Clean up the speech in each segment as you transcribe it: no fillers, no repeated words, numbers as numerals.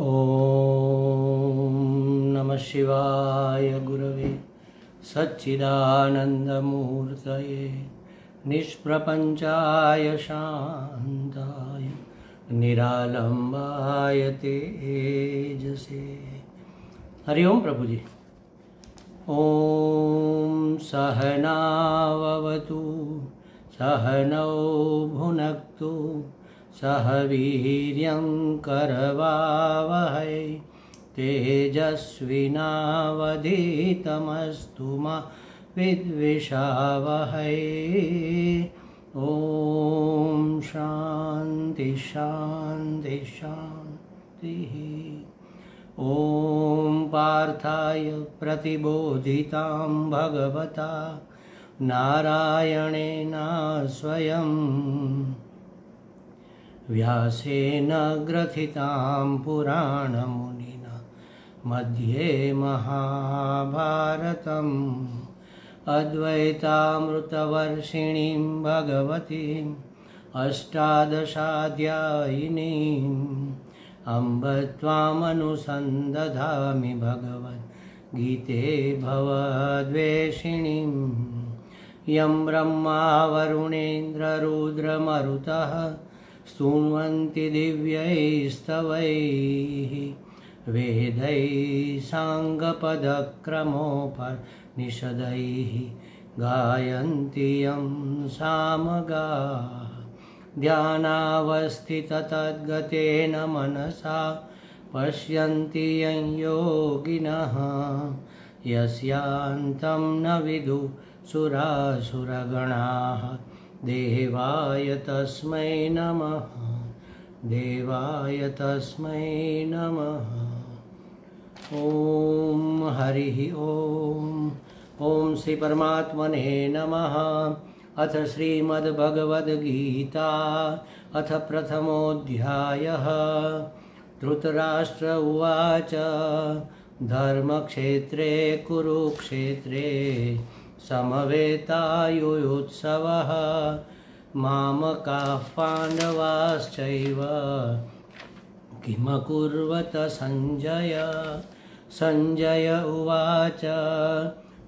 ओम नमः शिवाय गुरवे सच्चिदानंदमूर्तये निष्प्रपंचाय शांताय निरालंबाय तेजसे। हरिओम प्रभु जी। ओम सहनाववतु सहनौ भुनक्तु सह वीर्यं करवावहै तेजस्विनावधीतमस्तु मा विद्विषावहै। ओम शांति शांति शांति। ओम पार्थाय प्रतिबोधितां भगवता नारायणेन स्वयं व्यासेन ग्रथितां पुराणमुनिना मध्ये महाभारतम् अद्वैतामृतवर्षिणीं भगवतीम् अष्टादशाध्यायिनीम् अम्ब त्वामनुसन्दधामि भगवद्गीते भवद्वेषिणीम्। यं ब्रह्मा वरुणेन्द्ररुद्रमरुतः स्तुवन्ति दिव्यैस्तवैः वेदैः साङ्गपदक्रमोपनिषदैः गायन्ति यं सामगाः। ध्यानावस्थिततद्गतेन मनसा पश्यन्ति यं योगिनः यस्यान्तं न विदुः सुरासुरगणाः। देवाय तस्मै नमः देवाय तस्मै नमः। ओम हरि ओम। ओम श्री परमात्मने नमः। अथ श्रीमद्भगवद्गीता अथ प्रथमोऽध्यायः। धृतराष्ट्र उवाच धर्मक्षेत्रे कुरुक्षेत्रे समवेतायुयुत्सवः मामकाः पाण्डवाश्चैव किमकुर्वत सञ्जय। सञ्जय उवाच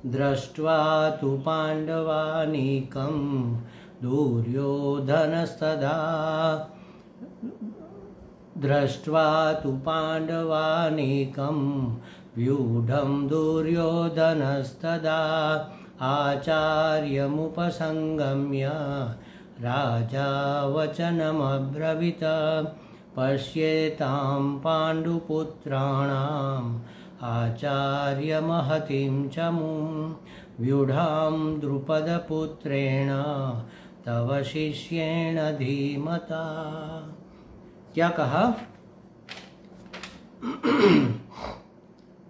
दृष्ट्वा तु पाण्डवानीकं दुर्योधनस्तदा दृष्ट्वा तु पाण्डवानीकं व्यूढं दुर्योधनस्तदा आचार्यमुपसंगम्य राजा वचनमब्रवीत पश्येतां पाण्डुपुत्राणाम् आचार्यमहतीं चमूं व्यूढां द्रुपदपुत्रेण तव शिष्येण धीमता। क्या कहा?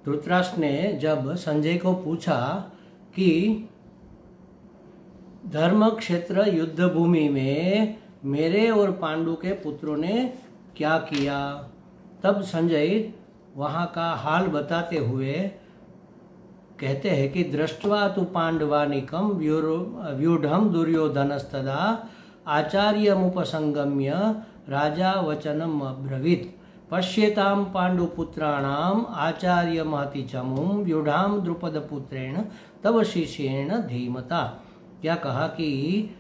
धृतराष्ट्र ने जब संजय को पूछा कि धर्म क्षेत्र युद्ध भूमि में मेरे और पांडु के पुत्रों ने क्या किया, तब संजय वहाँ का हाल बताते हुए कहते हैं कि दृष्ट्वा तु पांडवानिकम व्यूढ़म दुर्योधनस्तदा आचार्यमुपसंगम्य राजा वचनम अब्रवीत पश्येतां पांडुपुत्राणाम आचार्य महति चमूं व्यूढ़ाम द्रुपदपुत्रेण तव शिष्येण धीमता। क्या कहा कि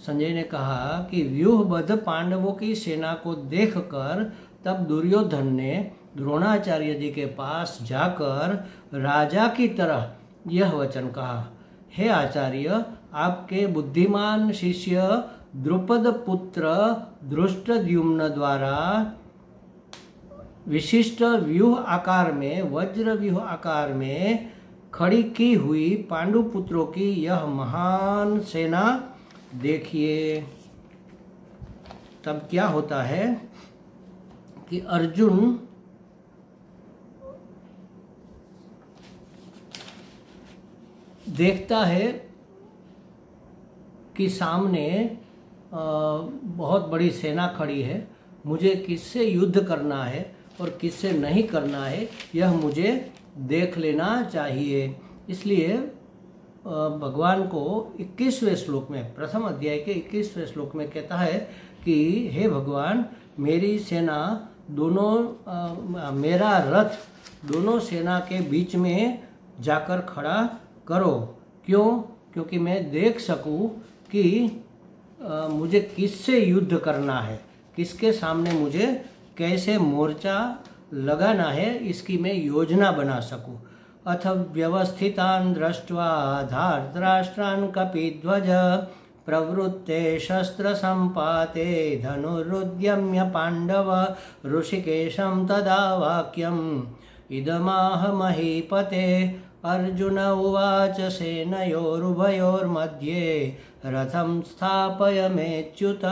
संजय ने कहा कि व्यूहबद्ध पांडवों की सेना को देखकर तब दुर्योधन ने द्रोणाचार्य जी के पास जाकर राजा की तरह यह वचन कहा, हे आचार्य, आपके बुद्धिमान शिष्य द्रुपद पुत्र धृष्टद्युम्न द्वारा विशिष्ट व्यूह आकार में वज्र व्यूह आकार में खड़ी की हुई पांडुपुत्रों की यह महान सेना देखिए। तब क्या होता है कि अर्जुन देखता है कि सामने बहुत बड़ी सेना खड़ी है, मुझे किससे युद्ध करना है और किससे नहीं करना है यह मुझे देख लेना चाहिए। इसलिए भगवान को 21वें श्लोक में, प्रथम अध्याय के 21वें श्लोक में कहता है कि हे भगवान, मेरी सेना दोनों मेरा रथ दोनों सेना के बीच में जाकर खड़ा करो। क्यों? क्योंकि मैं देख सकूं कि मुझे किससे युद्ध करना है, किसके सामने मुझे कैसे मोर्चा लगाना है, इसकी मैं योजना बना सकूं। अथ व्यवस्थितान् दृष्ट्वा धार्तराष्ट्रान् कपिध्वज प्रवृत्ते शस्त्र संपाते धनुरुद्यम्य पांडव ऋषिकेशं तदा वाक्यम् इदमाह महीपते। अर्जुन उवाच सेनयोरुभयोर्मध्ये रथं स्थापयमेच्युत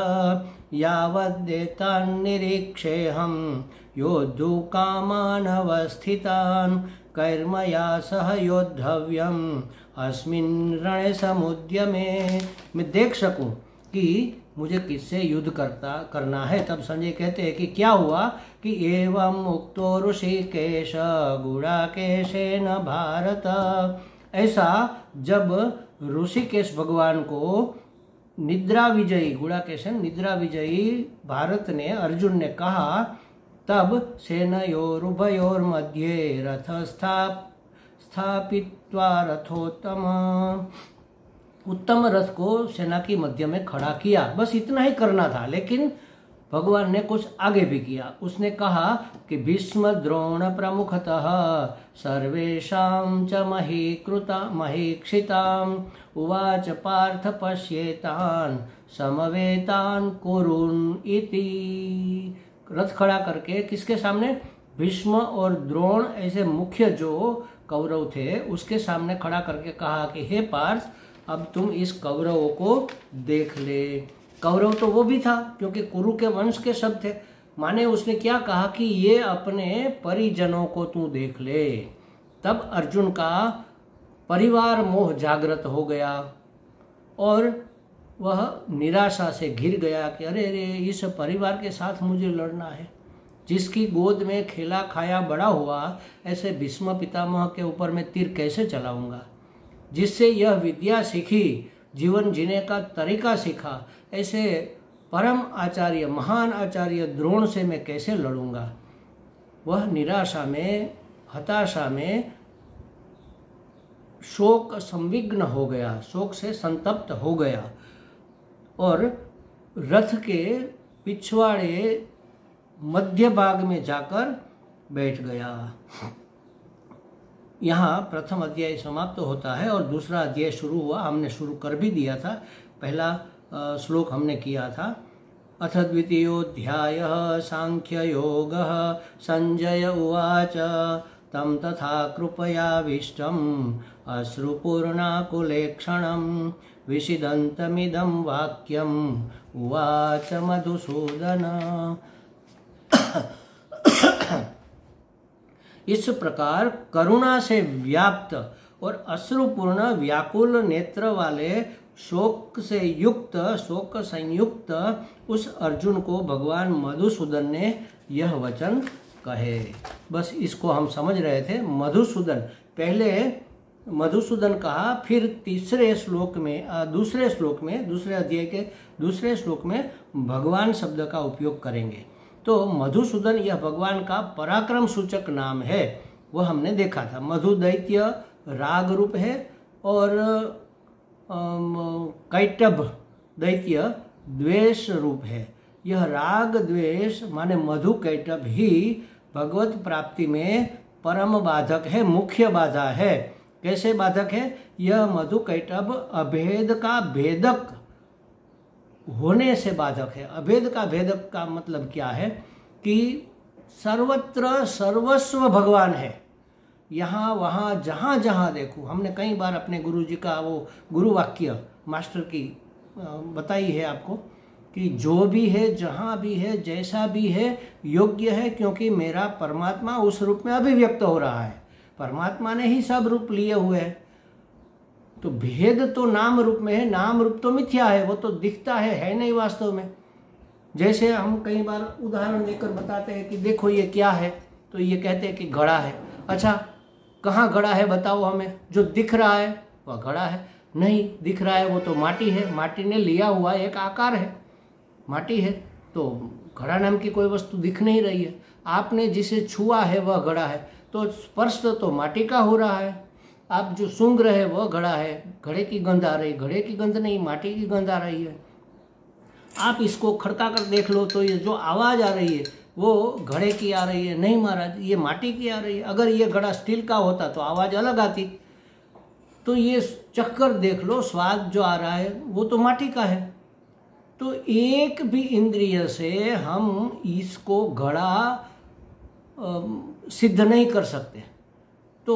यावद्देतान्निरीक्षेऽहं योद्धुकामानवस्थितान् कैर्मया सह योद्धव्यम् अस्मिन् रणे समुद्यमे। मैं देख सकूं कि मुझे किससे युद्ध करना है। तब संजय कहते हैं कि क्या हुआ कि एवं उक्तो ऋषिकेश गुडाकेशेन भारत। ऐसा जब ऋषिकेश भगवान को निद्रा विजयी गुडाकेशन निद्रा विजयी भारत ने अर्जुन ने कहा, तब सेनयोरुभयोर मध्ये रथ स्थापित्वा रथोत्तम उत्तम रथ को सेना की मध्य में खड़ा किया। बस इतना ही करना था, लेकिन भगवान ने कुछ आगे भी किया। उसने कहा कि भीष्म द्रोण प्रमुखतः सर्वेषां च महीक्षिताम् उवाच पार्थ पश्येतान् समवेतान् कुरुन् इति। रथ खड़ा करके किसके सामने? भीष्म और द्रोण ऐसे मुख्य जो कौरव थे उसके सामने खड़ा करके कहा कि हे पार्थ, अब तुम इस कौरवों को देख ले। कौरव तो वो भी था क्योंकि कुरु के वंश के सब थे। माने उसने क्या कहा कि ये अपने परिजनों को तू देख ले। तब अर्जुन का परिवार मोह जागृत हो गया और वह निराशा से घिर गया कि अरे रे, इस परिवार के साथ मुझे लड़ना है। जिसकी गोद में खेला खाया बड़ा हुआ, ऐसे भीष्म पितामह के ऊपर मैं तीर कैसे चलाऊंगा। जिससे यह विद्या सीखी, जीवन जीने का तरीका सीखा, ऐसे परम आचार्य महान आचार्य द्रोण से मैं कैसे लड़ूंगा। वह निराशा में, हताशा में शोक संविग्न हो गया, शोक से संतप्त हो गया और रथ के पिछवाड़े मध्य भाग में जाकर बैठ गया। यहाँ प्रथम अध्याय समाप्त होता है और दूसरा अध्याय शुरू हुआ। हमने शुरू कर भी दिया था, पहला श्लोक हमने किया था। अथ द्वितीयोऽध्यायः सांख्ययोगः। संजय उवाच तं तथा कृपयाविष्टम् अश्रुपूर्णाकुलेक्षणं विषिदन्तमिदं वाक्यम् उवाच मधुसूदन। इस प्रकार करुणा से व्याप्त और अश्रुपूर्ण व्याकुल नेत्र वाले शोक संयुक्त उस अर्जुन को भगवान मधुसूदन ने यह वचन कहे। बस इसको हम समझ रहे थे। मधुसूदन, पहले मधुसूदन कहा, फिर दूसरे अध्याय के दूसरे श्लोक में भगवान शब्द का उपयोग करेंगे। तो मधुसूदन यह भगवान का पराक्रम सूचक नाम है, वह हमने देखा था। मधु दैत्य राग रूप है और कैटभ दैत्य द्वेष रूप है। यह राग द्वेष माने मधु कैटभ ही भगवत प्राप्ति में परम बाधक है, मुख्य बाधा है। कैसे बाधक है? यह मधु कैटभ अभेद का भेदक होने से बाधक है। अभेद का भेदक का मतलब क्या है कि सर्वत्र सर्वस्व भगवान है। यहाँ वहाँ जहाँ जहाँ देखो, हमने कई बार अपने गुरु जी का वो गुरु वाक्य मास्टर की बताई है आपको कि जो भी है, जहाँ भी है, जैसा भी है, योग्य है, क्योंकि मेरा परमात्मा उस रूप में अभिव्यक्त हो रहा है। परमात्मा ने ही सब रूप लिए हुए हैं। तो भेद तो नाम रूप में है, नाम रूप तो मिथ्या है, वो तो दिखता है नहीं वास्तव में। जैसे हम कई बार उदाहरण देकर बताते हैं कि देखो ये क्या है, तो ये कहते हैं कि घड़ा है। अच्छा, कहाँ घड़ा है बताओ हमें? जो दिख रहा है वह घड़ा है। नहीं दिख रहा है, वो तो माटी है। माटी ने लिया हुआ एक आकार है, माटी है। तो घड़ा नाम की कोई वस्तु दिख नहीं रही है। आपने जिसे छुआ है वह घड़ा है, तो स्पर्श तो माटी का हो रहा है। आप जो सूंघ रहे वह घड़ा है, घड़े की गंध आ रही, घड़े की गंध नहीं, माटी की गंध आ रही है। आप इसको खड़का कर देख लो तो ये जो आवाज़ आ रही है वो घड़े की आ रही है। नहीं महाराज, ये माटी की आ रही है। अगर ये घड़ा स्टील का होता तो आवाज़ अलग आती। तो ये चक्कर देख लो, स्वाद जो आ रहा है वो तो माटी का है। तो एक भी इंद्रिय से हम इसको घड़ा सिद्ध नहीं कर सकते। तो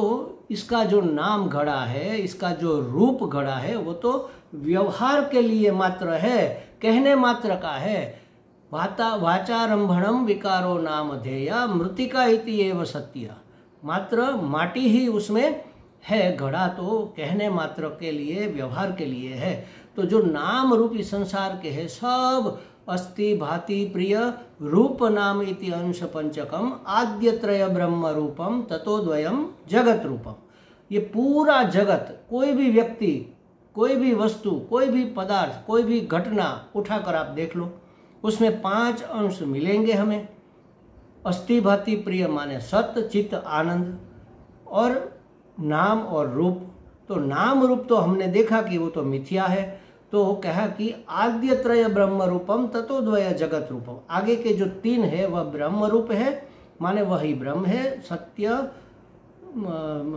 इसका जो नाम घड़ा है, इसका जो रूप घड़ा है, वो तो व्यवहार के लिए मात्र है, कहने मात्र का है। वाचारंभणम विकारो नाम ध्येया मृतिका इति एव सत्य। मात्र माटी ही उसमें है, घड़ा तो कहने मात्र के लिए, व्यवहार के लिए है। तो जो नाम रूपी संसार के है सब अस्ति भाति प्रिय रूप नाम इति अंश पंचकम आद्यत्रय ब्रह्म रूपम ततोद्वयम जगत रूपम। ये पूरा जगत, कोई भी व्यक्ति, कोई भी वस्तु, कोई भी पदार्थ, कोई भी घटना उठाकर आप देख लो, उसमें 5 अंश मिलेंगे हमें। अस्ति भाति प्रिय माने सत्य चित्त आनंद, और नाम और रूप। तो नाम रूप तो हमने देखा कि वो तो मिथ्या है। तो कहा कि आद्यत्रय ब्रह्म रूपम ततोद्वय जगत रूपम। आगे के जो 3 है वह ब्रह्म रूप है, माने वही ब्रह्म है।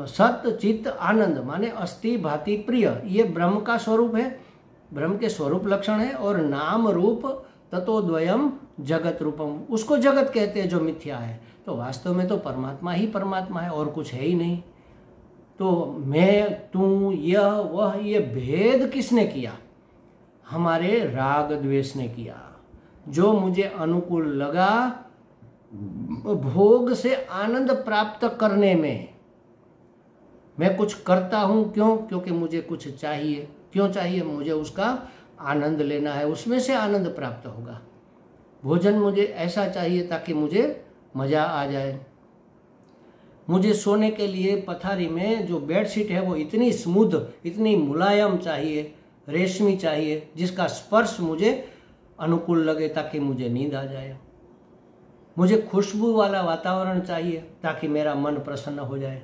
सत्य चित्त आनंद माने अस्ति भाति प्रिय, ये ब्रह्म का स्वरूप है, ब्रह्म के स्वरूप लक्षण है। और नाम रूप ततोद्वयम जगत रूपम, उसको जगत कहते हैं जो मिथ्या है। तो वास्तव में तो परमात्मा ही परमात्मा है, और कुछ है ही नहीं। तो मैं, तू, यह, वह, ये भेद किसने किया? हमारे राग द्वेष ने किया। जो मुझे अनुकूल लगा भोग से आनंद प्राप्त करने में, मैं कुछ करता हूं, क्यों? क्योंकि मुझे कुछ चाहिए। क्यों चाहिए? मुझे उसका आनंद लेना है, उसमें से आनंद प्राप्त होगा। भोजन मुझे ऐसा चाहिए ताकि मुझे मजा आ जाए। मुझे सोने के लिए पथारी में जो बेडशीट है वो इतनी स्मूथ, इतनी मुलायम चाहिए, रेशमी चाहिए, जिसका स्पर्श मुझे अनुकूल लगे ताकि मुझे नींद आ जाए। मुझे खुशबू वाला वातावरण चाहिए ताकि मेरा मन प्रसन्न हो जाए।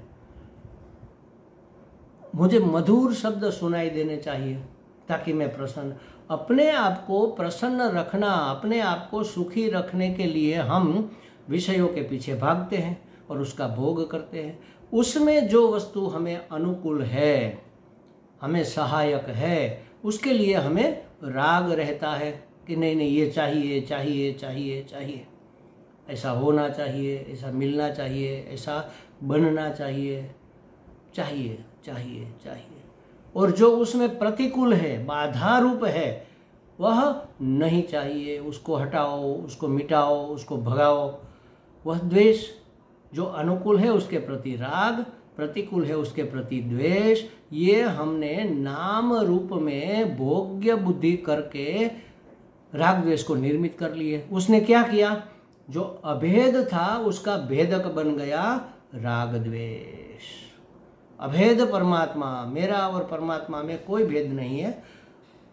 मुझे मधुर शब्द सुनाई देने चाहिए ताकि मैं प्रसन्न। अपने आप को प्रसन्न रखना, अपने आप को सुखी रखने के लिए हम विषयों के पीछे भागते हैं और उसका भोग करते हैं। उसमें जो वस्तु हमें अनुकूल है, हमें सहायक है, उसके लिए हमें राग रहता है कि नहीं नहीं, ये चाहिए चाहिए चाहिए चाहिए, ऐसा होना चाहिए, ऐसा मिलना चाहिए, ऐसा बनना चाहिए, चाहिए चाहिए चाहिए। और जो उसमें प्रतिकूल है, बाधा रूप है, वह नहीं चाहिए, उसको हटाओ, उसको मिटाओ, उसको भगाओ। वह द्वेष। जो अनुकूल है उसके प्रति राग, प्रतिकूल है उसके प्रति द्वेष। ये हमने नाम रूप में भोग्य बुद्धि करके राग द्वेष को निर्मित कर लिए। उसने क्या किया? जो अभेद था उसका भेदक बन गया राग द्वेष। अभेद परमात्मा, मेरा और परमात्मा में कोई भेद नहीं है।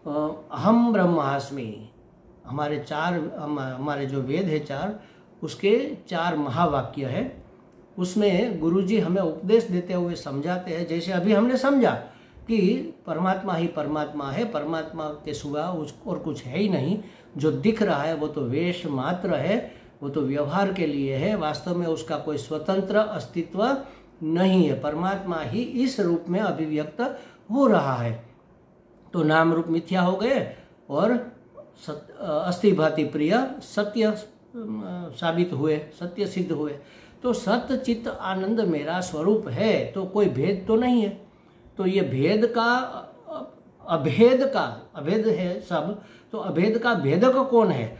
अहम ब्रह्मास्मि, हमारे जो वेद है 4, उसके 4 महावाक्य है। उसमें गुरुजी हमें उपदेश देते हुए समझाते हैं, जैसे अभी हमने समझा कि परमात्मा ही परमात्मा है, परमात्मा के सिवा और कुछ है ही नहीं। जो दिख रहा है वो तो वेश मात्र है, वो तो व्यवहार के लिए है, वास्तव में उसका कोई स्वतंत्र अस्तित्व नहीं है। परमात्मा ही इस रूप में अभिव्यक्त हो रहा है। तो नाम रूप मिथ्या हो गए और अस्ति भाति प्रिय सत्य साबित हुए, सत्य सिद्ध हुए। तो सत्य चित्त आनंद मेरा स्वरूप है, तो कोई भेद तो नहीं है। तो ये भेद का अभेद है सब। तो अभेद का भेदक कौन है?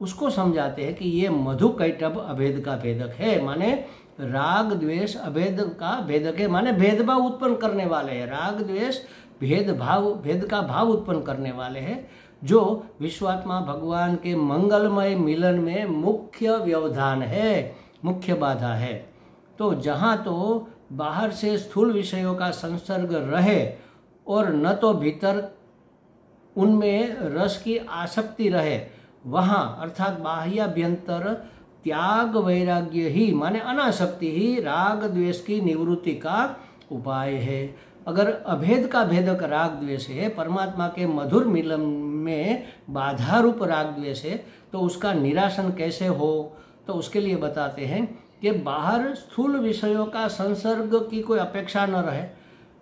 उसको समझाते हैं कि ये मधु कैटभ अभेद का भेदक है, माने राग द्वेष अभेद का भेदक है, माने भेदभाव उत्पन्न करने वाले हैं। राग द्वेष भेद का भाव उत्पन्न करने वाले हैं, जो विश्वात्मा भगवान के मंगलमय मिलन में मुख्य व्यवधान है, मुख्य बाधा है। तो जहाँ तो बाहर से स्थूल विषयों का संसर्ग रहे और न तो भीतर उनमें रस की आसक्ति रहे, वहाँ अर्थात बाह्याभ्यंतर त्याग वैराग्य ही माने अनासक्ति ही राग द्वेष की निवृत्ति का उपाय है। अगर अभेद का भेदक राग द्वेष है, परमात्मा के मधुर मिलन में बाधा रूप राग द्वेष है, तो उसका निरासन कैसे हो? तो उसके लिए बताते हैं कि बाहर स्थूल विषयों का संसर्ग की कोई अपेक्षा न रहे,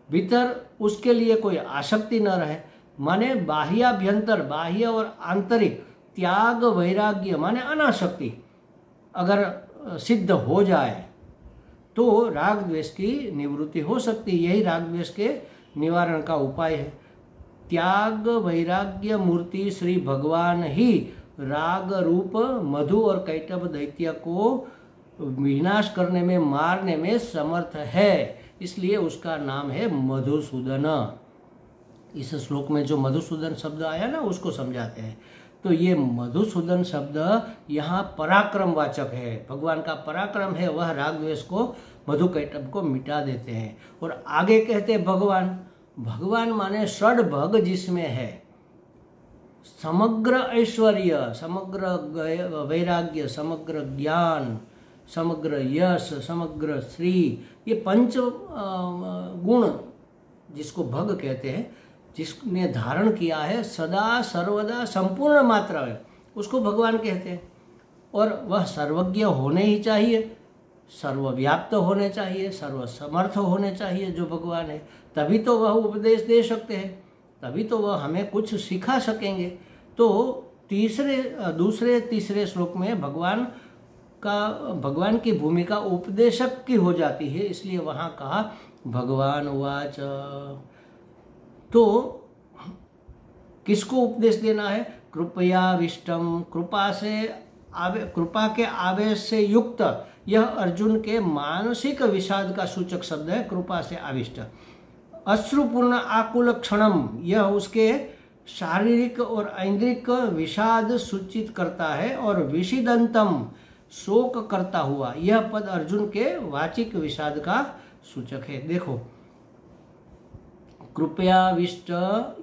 भीतर उसके लिए कोई आसक्ति न रहे, माने बाह्याभ्यंतर बाह्य और आंतरिक त्याग वैराग्य माने अनासक्ति अगर सिद्ध हो जाए तो राग द्वेष की निवृत्ति हो सकती है। यही राग द्वेष के निवारण का उपाय है। त्याग वैराग्य मूर्ति श्री भगवान ही राग रूप मधु और कैटभ दैत्य को विनाश करने में मारने में समर्थ है, इसलिए उसका नाम है मधुसूदन। इस श्लोक में जो मधुसूदन शब्द आया ना उसको समझाते हैं। तो ये मधुसूदन शब्द यहाँ पराक्रम वाचक है, भगवान का पराक्रम है, वह राग द्वेष को मधु कैटभ को मिटा देते हैं। और आगे कहते हैं भगवान, भगवान माने षड्भग जिसमें है समग्र ऐश्वर्य, समग्र वैराग्य, समग्र ज्ञान, समग्र यश, समग्र श्री, ये पंच गुण जिसको भग कहते हैं, जिसने धारण किया है सदा सर्वदा संपूर्ण मात्रा है, उसको भगवान कहते हैं। और वह सर्वज्ञ होने ही चाहिए, सर्वव्याप्त होने चाहिए, सर्वसमर्थ होने चाहिए जो भगवान है, तभी तो वह उपदेश दे सकते हैं, तभी तो वह हमें कुछ सिखा सकेंगे। तो दूसरे तीसरे श्लोक में भगवान की भूमिका उपदेशक की हो जाती है, इसलिए वहाँ कहा भगवान वाच। तो किसको उपदेश देना है? कृपयाविष्टम, कृपा के आवेश से युक्त, यह अर्जुन के मानसिक विषाद का सूचक शब्द है, कृपा से आविष्ट। अश्रुपूर्ण आकुल क्षणम, यह उसके शारीरिक और ऐन्द्रिक विषाद सूचित करता है। और विषिदंतम, शोक करता हुआ, यह पद अर्जुन के वाचिक विषाद का सूचक है। देखो, कृपयाविष्ट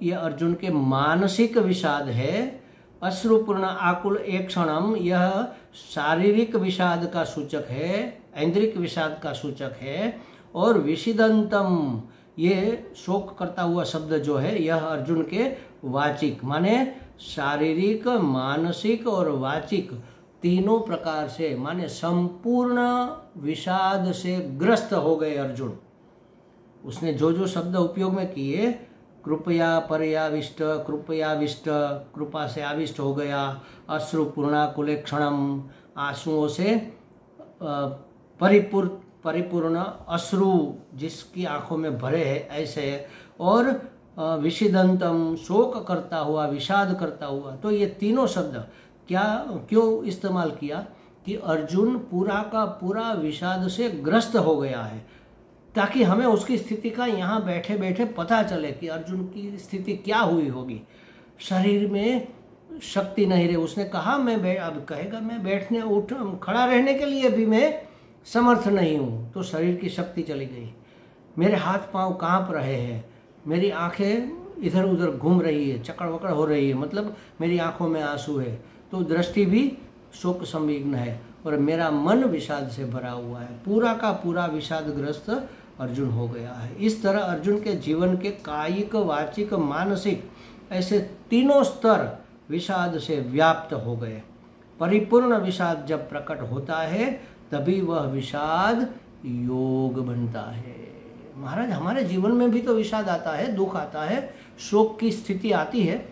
यह अर्जुन के मानसिक विषाद है, अश्रुपूर्ण आकुल एक क्षणम यह शारीरिक विषाद का सूचक है, ऐन्द्रिक विषाद का सूचक है। और विषिदंतम, ये शोक करता हुआ शब्द जो है यह अर्जुन के वाचिक माने शारीरिक, मानसिक और वाचिक तीनों प्रकार से माने संपूर्ण विषाद से ग्रस्त हो गए अर्जुन। उसने जो जो शब्द उपयोग में किए, कृपया पर्याविष्ट, कृपयाविष्ट, कृपा से आविष्ट हो गया, अश्रुपूर्णा कुले क्षणम, आंसुओं से परिपूर्ण अश्रु जिसकी आंखों में भरे हैं ऐसे, और विषिदंतम, शोक करता हुआ, विषाद करता हुआ। तो ये तीनों शब्द क्यों इस्तेमाल किया कि अर्जुन पूरा का पूरा विषाद से ग्रस्त हो गया है, ताकि हमें उसकी स्थिति का यहाँ बैठे बैठे पता चले कि अर्जुन की स्थिति क्या हुई होगी। शरीर में शक्ति नहीं रही, उसने कहा अब कहेगा मैं बैठने खड़ा रहने के लिए भी मैं समर्थ नहीं हूँ, तो शरीर की शक्ति चली गई, मेरे हाथ पांव कांप रहे हैं, मेरी आंखें इधर उधर घूम रही है, चकड़ वकड़ हो रही है, मतलब मेरी आंखों में आंसू है, तो दृष्टि भी शोक संविग्न है, और मेरा मन विषाद से भरा हुआ है, पूरा का पूरा विषादग्रस्त अर्जुन हो गया है। इस तरह अर्जुन के जीवन के कायिक, वाचिक, मानसिक ऐसे तीनों स्तर विषाद से व्याप्त हो गए। परिपूर्ण विषाद जब प्रकट होता है तभी वह विषाद योग बनता है। महाराज, हमारे जीवन में भी तो विषाद आता है, दुख आता है, शोक की स्थिति आती है,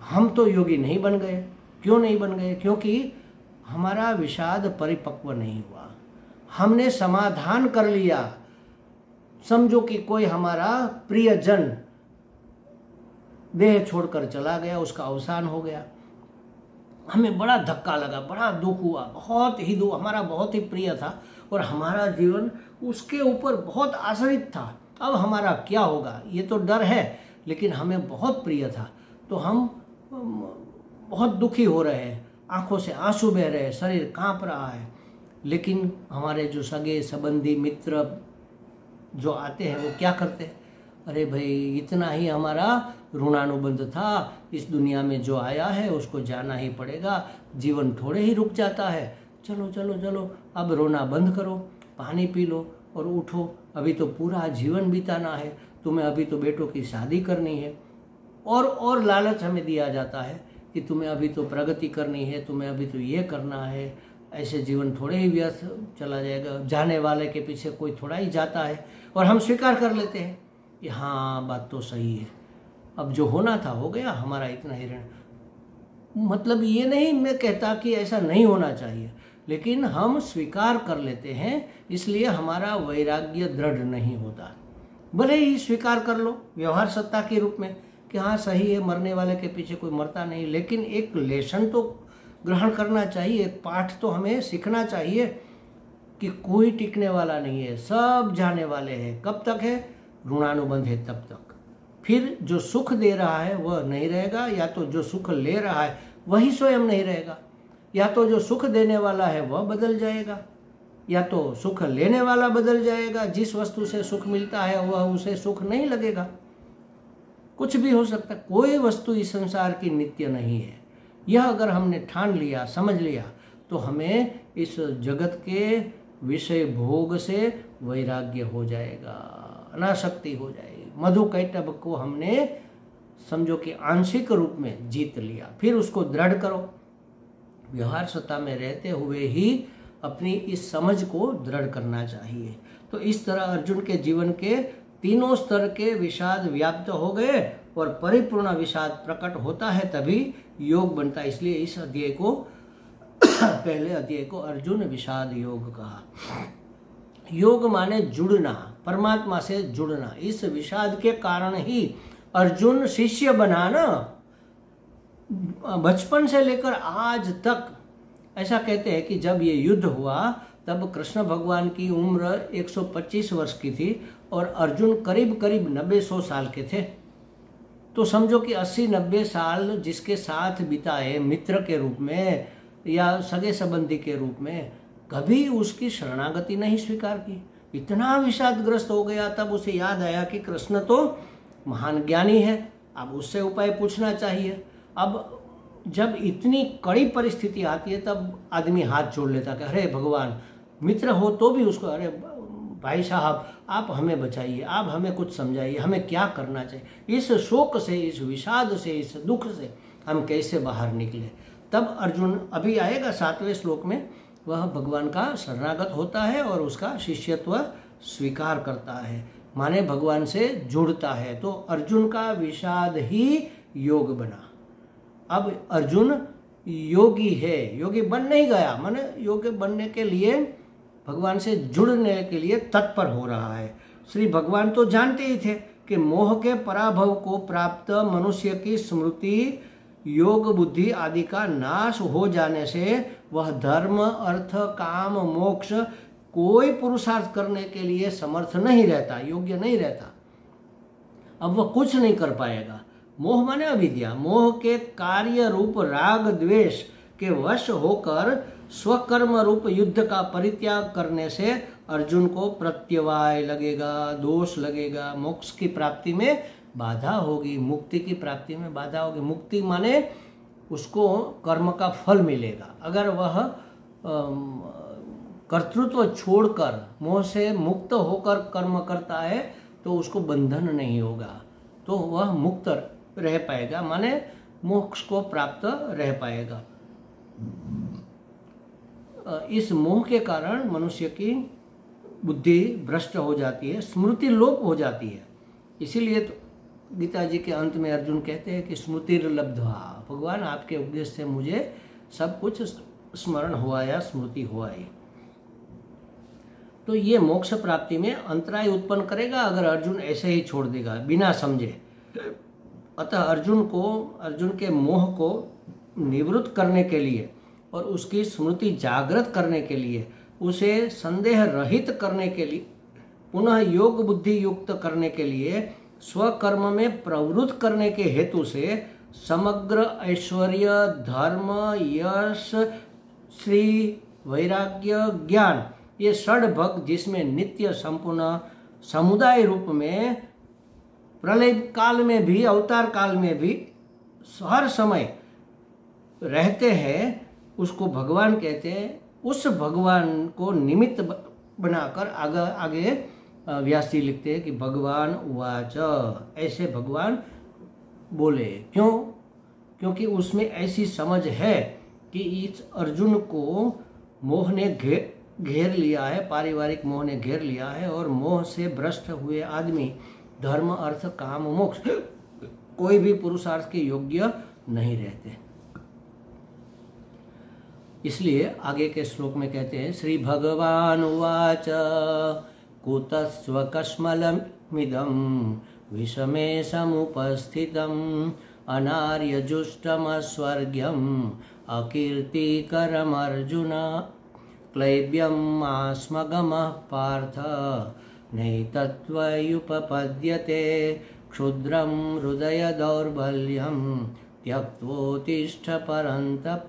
हम तो योगी नहीं बन गए। क्यों नहीं बन गए? क्योंकि हमारा विषाद परिपक्व नहीं हुआ, हमने समाधान कर लिया। समझो कि कोई हमारा प्रियजन देह छोड़कर चला गया, उसका अवसान हो गया, हमें बड़ा धक्का लगा, बड़ा दुख हुआ, बहुत ही दुख, हमारा बहुत ही प्रिय था और हमारा जीवन उसके ऊपर बहुत आश्रित था। अब हमारा क्या होगा, ये तो डर है, लेकिन हमें बहुत प्रिय था, तो हम बहुत दुखी हो रहे हैं, आंखों से आंसू बह रहे हैं, शरीर कांप रहा है। लेकिन हमारे जो सगे संबंधी मित्र जो आते हैं वो क्या करते हैं? अरे भाई इतना ही हमारा ऋणानुबंध था, इस दुनिया में जो आया है उसको जाना ही पड़ेगा, जीवन थोड़े ही रुक जाता है, चलो चलो चलो अब रोना बंद करो, पानी पी लो और उठो, अभी तो पूरा जीवन बिताना है, तुम्हें अभी तो बेटों की शादी करनी है। और लालच हमें दिया जाता है कि तुम्हें अभी तो प्रगति करनी है, तुम्हें अभी तो ये करना है, ऐसे जीवन थोड़े ही व्यर्थ चला जाएगा, जाने वाले के पीछे कोई थोड़ा ही जाता है। और हम स्वीकार कर लेते हैं कि हाँ बात तो सही है, अब जो होना था हो गया, हमारा इतना ही ऋण। मतलब ये नहीं मैं कहता कि ऐसा नहीं होना चाहिए, लेकिन हम स्वीकार कर लेते हैं, इसलिए हमारा वैराग्य दृढ़ नहीं होता। भले ही स्वीकार कर लो व्यवहार सत्ता के रूप में कि हाँ सही है, मरने वाले के पीछे कोई मरता नहीं, लेकिन एक लेसन तो ग्रहण करना चाहिए, एक पाठ तो हमें सीखना चाहिए कि कोई टिकने वाला नहीं है, सब जाने वाले हैं। कब तक है? ऋणानुबंध है तब तक। फिर जो सुख दे रहा है वह नहीं रहेगा, या तो जो सुख ले रहा है वही स्वयं नहीं रहेगा, या तो जो सुख देने वाला है वह बदल जाएगा, या तो सुख लेने वाला बदल जाएगा। जिस वस्तु से सुख मिलता है वह उसे सुख नहीं लगेगा। कुछ भी हो सकता है, कोई वस्तु इस संसार की नित्य नहीं है। यह अगर हमने ठान लिया, समझ लिया, तो हमें इस जगत के विषय भोग से वैराग्य हो जाएगा, अनासक्ति हो जाएगी। मधु कैटभ को हमने समझो कि आंशिक रूप में जीत लिया। फिर उसको दृढ़ करो, व्यवहार सत्ता में रहते हुए ही अपनी इस समझ को दृढ़ करना चाहिए। तो इस तरह अर्जुन के जीवन के तीनों स्तर के विषाद व्याप्त हो गए और परिपूर्ण विषाद प्रकट होता है, तभी योग बनता है। इसलिए इस अध्याय को पहले अध्याय को अर्जुन विषाद योग कहा। योग माने जुड़ना, परमात्मा से जुड़ना। इस विषाद के कारण ही अर्जुन शिष्य बना ना, बचपन से लेकर आज तक। ऐसा कहते हैं कि जब ये युद्ध हुआ तब कृष्ण भगवान की उम्र 125 वर्ष की थी और अर्जुन करीब करीब 90-100 साल के थे। तो समझो कि 80-90 साल जिसके साथ बिताए मित्र के रूप में या सगे संबंधी के रूप में, कभी उसकी शरणागति नहीं स्वीकार की। इतना विषादग्रस्त हो गया, तब उसे याद आया कि कृष्ण तो महान ज्ञानी है, अब उससे उपाय पूछना चाहिए। अब जब इतनी कड़ी परिस्थिति आती है तब आदमी हाथ जोड़ लेता कि अरे भगवान, मित्र हो तो भी उसको, अरे भाई साहब आप हमें बचाइए, आप हमें कुछ समझाइए, हमें क्या करना चाहिए, इस शोक से, इस विषाद से, इस दुख से हम कैसे बाहर निकले। तब अर्जुन अभी आएगा 7वें श्लोक में, वह भगवान का शरणागत होता है और उसका शिष्यत्व स्वीकार करता है, माने भगवान से जुड़ता है। तो अर्जुन का विषाद ही योग बना। अब अर्जुन योगी है, योगी बन नहीं गया, माने योगी बनने के लिए भगवान से जुड़ने के लिए तत्पर हो रहा है। श्री भगवान तो जानते ही थे कि मोह के पराभव को प्राप्त मनुष्य की स्मृति, योग, बुद्धि आदि का नाश हो जाने से वह धर्म, अर्थ, काम, मोक्ष कोई पुरुषार्थ करने के लिए समर्थ नहीं रहता, योग्य नहीं रहता। अब वह कुछ नहीं कर पाएगा। मोह माने अविद्या, मोह के कार्य रूप राग द्वेष के वश होकर स्वकर्म रूप युद्ध का परित्याग करने से अर्जुन को प्रत्यवाय लगेगा, दोष लगेगा, मोक्ष की प्राप्ति में बाधा होगी, मुक्ति की प्राप्ति में बाधा होगी। मुक्ति माने उसको कर्म का फल मिलेगा। अगर वह कर्तृत्व छोड़कर मोह से मुक्त होकर कर्म करता है तो उसको बंधन नहीं होगा, तो वह मुक्त रह पाएगा, माने मोक्ष को प्राप्त रह पाएगा। इस मोह के कारण मनुष्य की बुद्धि भ्रष्ट हो जाती है, स्मृति लोप हो जाती है। इसीलिए तो गीता जी के अंत में अर्जुन कहते हैं कि स्मृतिर्लब्ध्वा, भगवान आपके उपदेश से मुझे सब कुछ स्मरण हुआ या स्मृति हुआ है। तो ये मोक्ष प्राप्ति में अंतराय उत्पन्न करेगा अगर अर्जुन ऐसे ही छोड़ देगा बिना समझे। अतः अर्जुन के मोह को निवृत्त करने के लिए और उसकी स्मृति जागृत करने के लिए, उसे संदेह रहित करने के लिए, पुनः योग बुद्धि युक्त करने के लिए, स्वकर्म में प्रवृत्त करने के हेतु से समग्र ऐश्वर्य, धर्म, यश, श्री, वैराग्य, ज्ञान, ये षड्भग जिसमें नित्य संपूर्ण समुदाय रूप में प्रलय काल में भी, अवतार काल में भी हर समय रहते हैं, उसको भगवान कहते हैं। उस भगवान को निमित्त बनाकर आगे व्यास जी लिखते हैं कि भगवान उवाच, ऐसे भगवान बोले। क्यों? क्योंकि उसमें ऐसी समझ है कि इस अर्जुन को मोह ने घेर लिया है, पारिवारिक मोह ने घेर लिया है, और मोह से भ्रष्ट हुए आदमी धर्म अर्थ काम मोक्ष कोई भी पुरुषार्थ के योग्य नहीं रहते। इसलिए आगे के श्लोक में कहते हैं, श्री भगवान उवाच कुतस्त्वकश्मलमिदं विषमे समुपस्थितम् अनार्यजुष्टमस्वर्ग्यम् अकीर्तिकरमर्जुन क्लैब्यम् आस्मगमः पार्थ नैतत्त्वयुपपद्यते क्षुद्रं हृदय दौर्बल्यं त्यक्त्वोत्तिष्ठ परन्तप।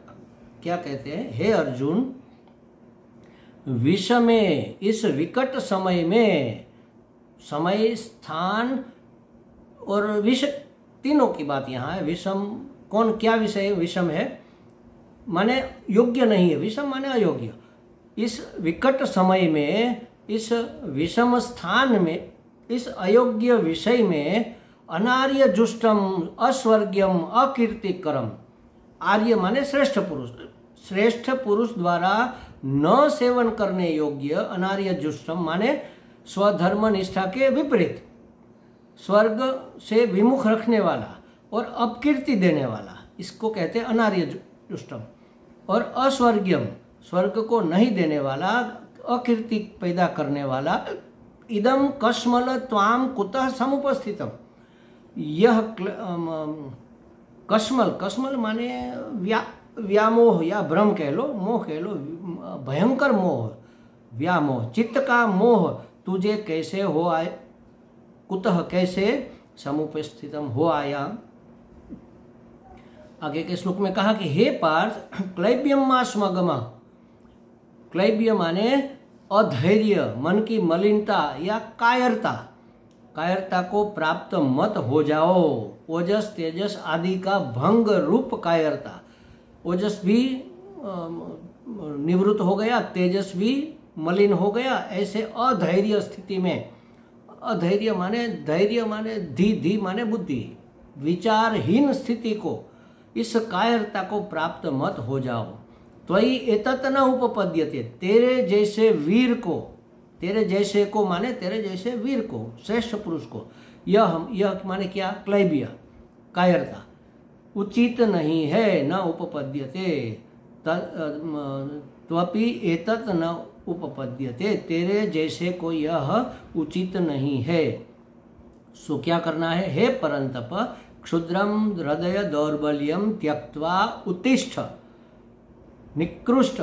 क्या कहते हैं? हे अर्जुन, विषमे, इस विकट समय में, समय स्थान और विष तीनों की बात यहाँ है। विषम कौन, क्या विषय विषम है? माने योग्य नहीं है, विषम माने अयोग्य। इस विकट समय में, इस विषम स्थान में, इस अयोग्य विषय में अनार्य जुष्टम अस्वर्ग्यम अकीर्तिकरम। आर्य माने श्रेष्ठ पुरुष, श्रेष्ठ पुरुष द्वारा न सेवन करने योग्य। अनार्य जुष्टम माने स्वधर्म निष्ठा के विपरीत, स्वर्ग से विमुख रखने वाला और अपकीर्ति देने वाला, इसको कहते हैं अनार्य जुष्टम। और अस्वर्ग्यम, स्वर्ग को नहीं देने वाला, अकीर्ति पैदा करने वाला। इदम कश्मल त्वाम कुतः समुपस्थितम, यह कश्मल, कश्मल माने व्यामोह या भ्रम कह लो, मोह कह लो, भयंकर मोह, व्यामोह, चित्त का मोह तुझे कैसे हो आए, कुतः कैसे, समुपस्थितम हो आया। आगे के श्लोक में कहा कि हे पार्थ, क्लैब्यम मास्मगम, क्लैब्य माने अधैर्य, मन की मलिनता या कायरता, कायरता को प्राप्त मत हो जाओ। ओजस तेजस आदि का भंग रूप कायरता, ओजस भी निवृत्त हो गया, तेजस भी मलिन हो गया, ऐसे अधैर्य स्थिति में, अधैर्य माने धैर्य माने धी माने बुद्धि, विचारहीन स्थिति को, इस कायरता को प्राप्त मत हो जाओ। त्वयि एतत् न उपपद्यते, तेरे जैसे वीर को, तेरे जैसे को माने तेरे जैसे वीर को, श्रेष्ठ पुरुष को, यह माने क्या, क्लैब्य, कायरता उचित नहीं है। न उपपद्यते, त्वपि एतत् न उपपद्यते, तेरे जैसे को यह उचित नहीं है। सो क्या करना है? हे परंतप, क्षुद्रम हृदय दौर्बल्यम त्यक्त्वा उत्तिष्ठ, निकृष्ट,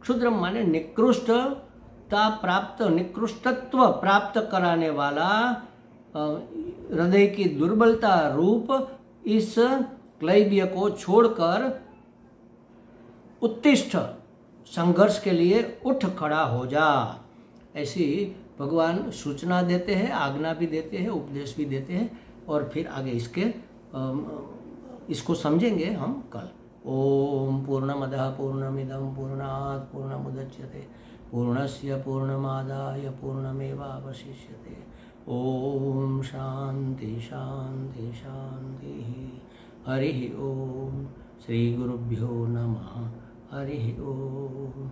क्षुद्रम माने निकृष्टता प्राप्त, निकृष्टत्व प्राप्त कराने वाला, हृदय की दुर्बलता रूप इस क्लैब्य को छोड़कर उत्तिष्ठ, संघर्ष के लिए उठ खड़ा हो जा। ऐसी भगवान सूचना देते हैं, आज्ञा भी देते हैं, उपदेश भी देते हैं। और फिर आगे इसको समझेंगे हम कल। ओम पूर्णमदः पूर्णमिदं पूर्णात् पूर्णमुदच्यते पूर्णस्य पूर्णमादाय पूर्णमेवावशिष्यते। ओम शांति शांति शांति। हरि ओम। श्री गुरुभ्यो नमः। हरि ओम।